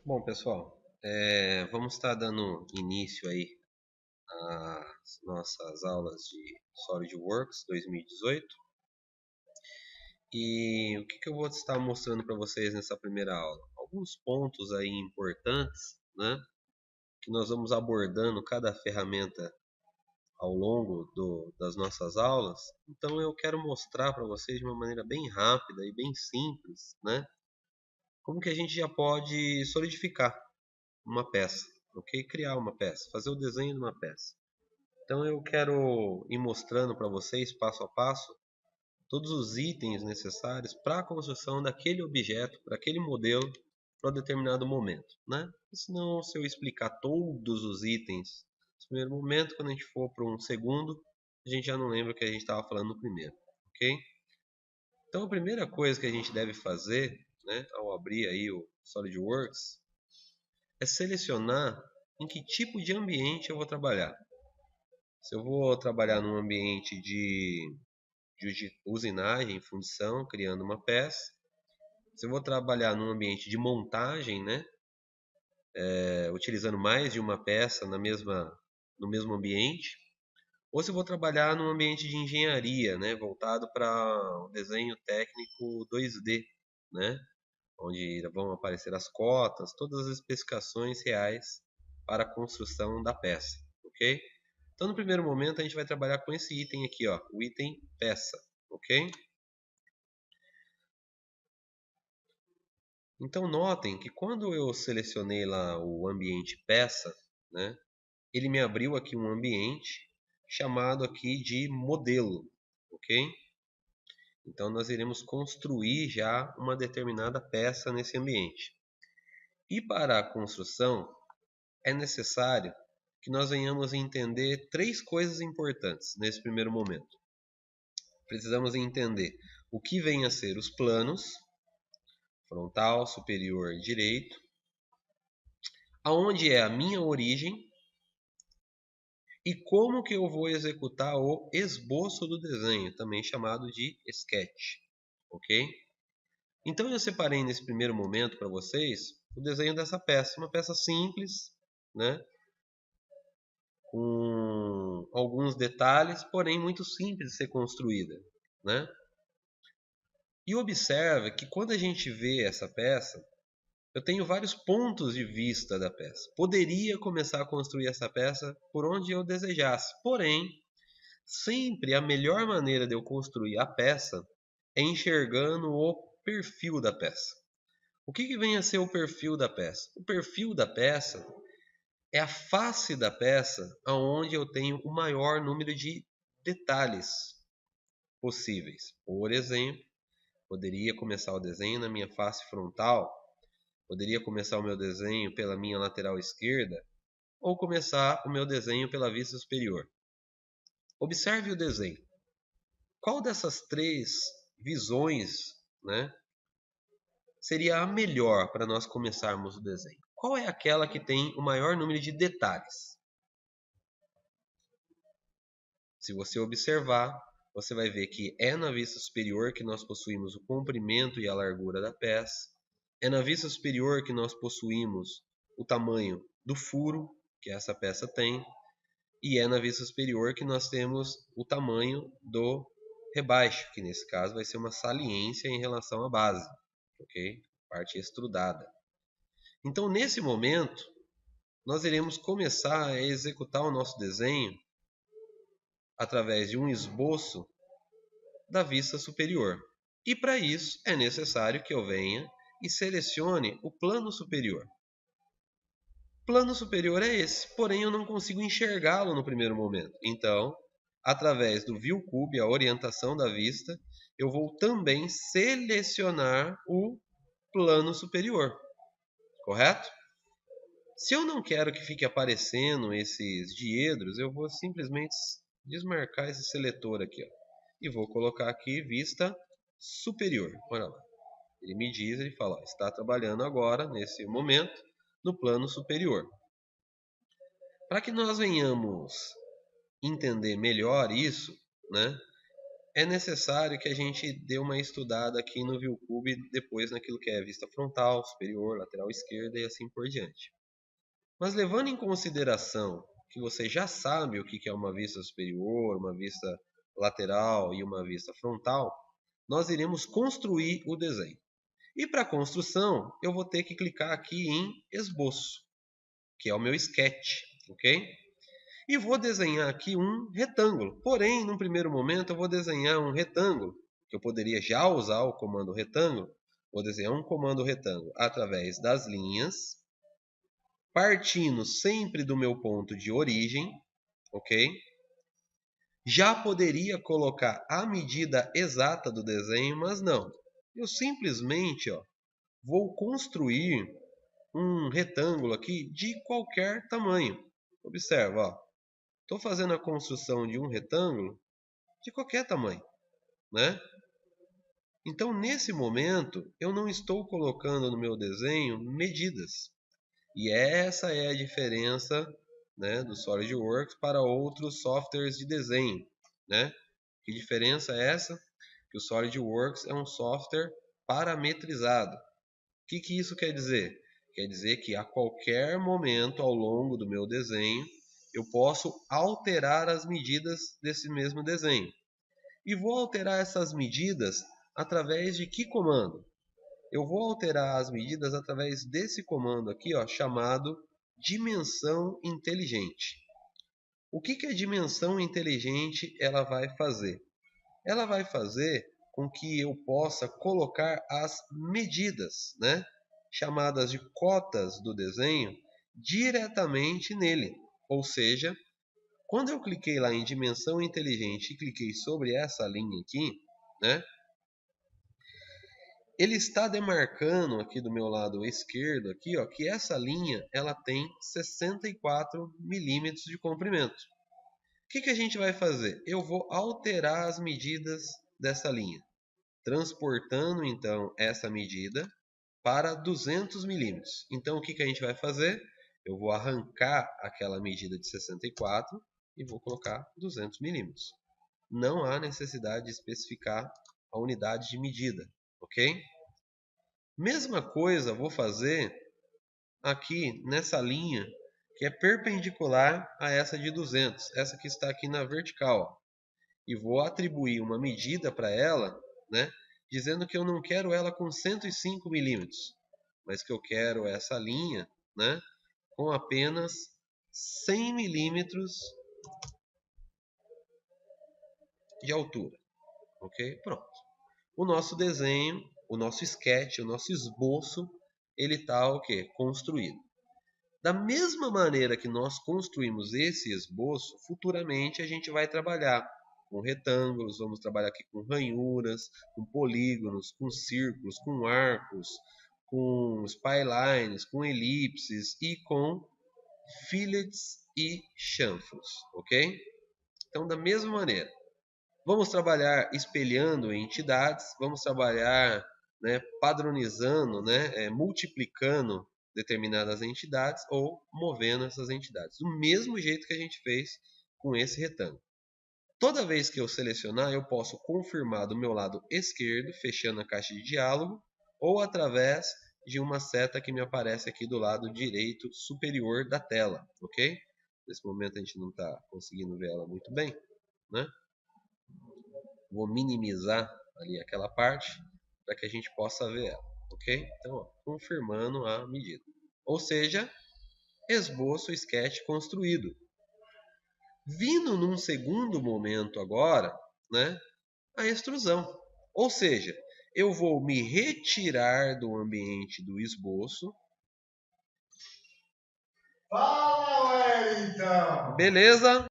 Bom, pessoal, vamos estar dando início aí às nossas aulas de SolidWorks 2018 e o que eu vou estar mostrando para vocês nessa primeira aula? Alguns pontos aí importantes, né, que nós vamos abordando cada ferramenta ao longo das nossas aulas. Então eu quero mostrar para vocês de uma maneira bem rápida e bem simples, né, como que a gente já pode solidificar uma peça, ok? Criar uma peça, fazer o desenho de uma peça. Então eu quero ir mostrando para vocês, passo a passo, todos os itens necessários para a construção daquele objeto, para aquele modelo, para um determinado momento, né? Senão, se eu explicar todos os itens no primeiro momento, quando a gente for para um segundo, a gente já não lembra o que a gente estava falando no primeiro, ok? Então a primeira coisa que a gente deve fazer, né, ao abrir aí o SolidWorks, é selecionar em que tipo de ambiente eu vou trabalhar. Se eu vou trabalhar num ambiente de usinagem, fundição, criando uma peça. Se eu vou trabalhar num ambiente de montagem, né, utilizando mais de uma peça no mesmo ambiente. Ou se eu vou trabalhar num ambiente de engenharia, né, voltado para o desenho técnico 2D, né, onde vão aparecer as cotas, todas as especificações reais para a construção da peça, ok? Então, no primeiro momento, a gente vai trabalhar com esse item aqui, ó, o item peça, ok? Então, notem que quando eu selecionei lá o ambiente peça, né, ele me abriu aqui um ambiente chamado aqui de modelo, ok? Então, nós iremos construir já uma determinada peça nesse ambiente. E para a construção, é necessário que nós venhamos a entender três coisas importantes nesse primeiro momento. Precisamos entender o que vem a ser os planos, frontal, superior e direito, aonde é a minha origem e como que eu vou executar o esboço do desenho, também chamado de sketch, ok? Então eu separei nesse primeiro momento para vocês o desenho dessa peça, uma peça simples, né? Com alguns detalhes, porém muito simples de ser construída, né? E observe que quando a gente vê essa peça, eu tenho vários pontos de vista da peça. Poderia começar a construir essa peça por onde eu desejasse, porém, sempre a melhor maneira de eu construir a peça é enxergando o perfil da peça. O que vem a ser o perfil da peça? O perfil da peça é a face da peça onde eu tenho o maior número de detalhes possíveis. Por exemplo, poderia começar o desenho na minha face frontal, poderia começar o meu desenho pela minha lateral esquerda, ou começar o meu desenho pela vista superior. Observe o desenho. Qual dessas três visões, né, seria a melhor para nós começarmos o desenho? Qual é aquela que tem o maior número de detalhes? Se você observar, você vai ver que é na vista superior que nós possuímos o comprimento e a largura da peça. É na vista superior que nós possuímos o tamanho do furo que essa peça tem. E é na vista superior que nós temos o tamanho do rebaixo, que nesse caso vai ser uma saliência em relação à base, ok? Parte extrudada. Então, nesse momento, nós iremos começar a executar o nosso desenho através de um esboço da vista superior. E para isso é necessário que eu venha e selecione o plano superior. O plano superior é esse, porém eu não consigo enxergá-lo no primeiro momento. Então, através do ViewCube, a orientação da vista, eu vou também selecionar o plano superior, correto? Se eu não quero que fique aparecendo esses diedros, eu vou simplesmente desmarcar esse seletor aqui, ó, e vou colocar aqui vista superior. Olha lá. Ele me diz, ele fala, ó, está trabalhando agora, nesse momento, no plano superior. Para que nós venhamos entender melhor isso, né, é necessário que a gente dê uma estudada aqui no ViewCube, depois naquilo que é vista frontal, superior, lateral esquerda e assim por diante. Mas levando em consideração que você já sabe o que é uma vista superior, uma vista lateral e uma vista frontal, nós iremos construir o desenho. E para a construção, eu vou ter que clicar aqui em esboço, que é o meu sketch, ok? E vou desenhar aqui um retângulo. Porém, num primeiro momento, eu vou desenhar um retângulo, que eu poderia já usar o comando retângulo. Vou desenhar um comando retângulo através das linhas, partindo sempre do meu ponto de origem, ok? Já poderia colocar a medida exata do desenho, mas não. Eu simplesmente vou construir um retângulo aqui de qualquer tamanho. Observa, estou fazendo a construção de um retângulo de qualquer tamanho, né? Então, nesse momento, eu não estou colocando no meu desenho medidas. E essa é a diferença, né, do SolidWorks para outros softwares de desenho, né? Que diferença é essa? Que o SolidWorks é um software parametrizado. O que isso quer dizer? Quer dizer que a qualquer momento ao longo do meu desenho, eu posso alterar as medidas desse mesmo desenho. E vou alterar essas medidas através de que comando? Eu vou alterar as medidas através desse comando aqui, chamado dimensão inteligente. O que a dimensão inteligente ela vai fazer? Ela vai fazer com que eu possa colocar as medidas, né, chamadas de cotas do desenho, diretamente nele. Ou seja, quando eu cliquei lá em dimensão inteligente e cliquei sobre essa linha aqui, né, ele está demarcando aqui do meu lado esquerdo aqui, que essa linha ela tem 64 milímetros de comprimento. O que a gente vai fazer? Eu vou alterar as medidas dessa linha, transportando então essa medida para 200 milímetros. Então o que a gente vai fazer? Eu vou arrancar aquela medida de 64 e vou colocar 200 milímetros. Não há necessidade de especificar a unidade de medida, ok? Mesma coisa vou fazer aqui nessa linha que é perpendicular a essa de 200, essa que está aqui na vertical. E vou atribuir uma medida para ela, né, dizendo que eu não quero ela com 105 milímetros, mas que eu quero essa linha, né, com apenas 100 milímetros de altura. Ok? Pronto. O nosso desenho, o nosso sketch, o nosso esboço, ele está o quê? Construído. Da mesma maneira que nós construímos esse esboço, futuramente a gente vai trabalhar com retângulos, vamos trabalhar aqui com ranhuras, com polígonos, com círculos, com arcos, com spilines, com elipses e com fillets e chanfros, ok? Então, da mesma maneira, vamos trabalhar espelhando entidades, vamos trabalhar, né, padronizando, né, multiplicando determinadas entidades ou movendo essas entidades. Do mesmo jeito que a gente fez com esse retângulo. Toda vez que eu selecionar, eu posso confirmar do meu lado esquerdo, fechando a caixa de diálogo, ou através de uma seta que me aparece aqui do lado direito superior da tela, ok? Nesse momento a gente não está conseguindo ver ela muito bem, né? Vou minimizar ali aquela parte para que a gente possa ver ela, ok? Então, confirmando a medida. Ou seja, esboço sketch construído. Vindo num segundo momento agora, né, a extrusão. Ou seja, eu vou me retirar do ambiente do esboço. Fala, Wellington! Beleza?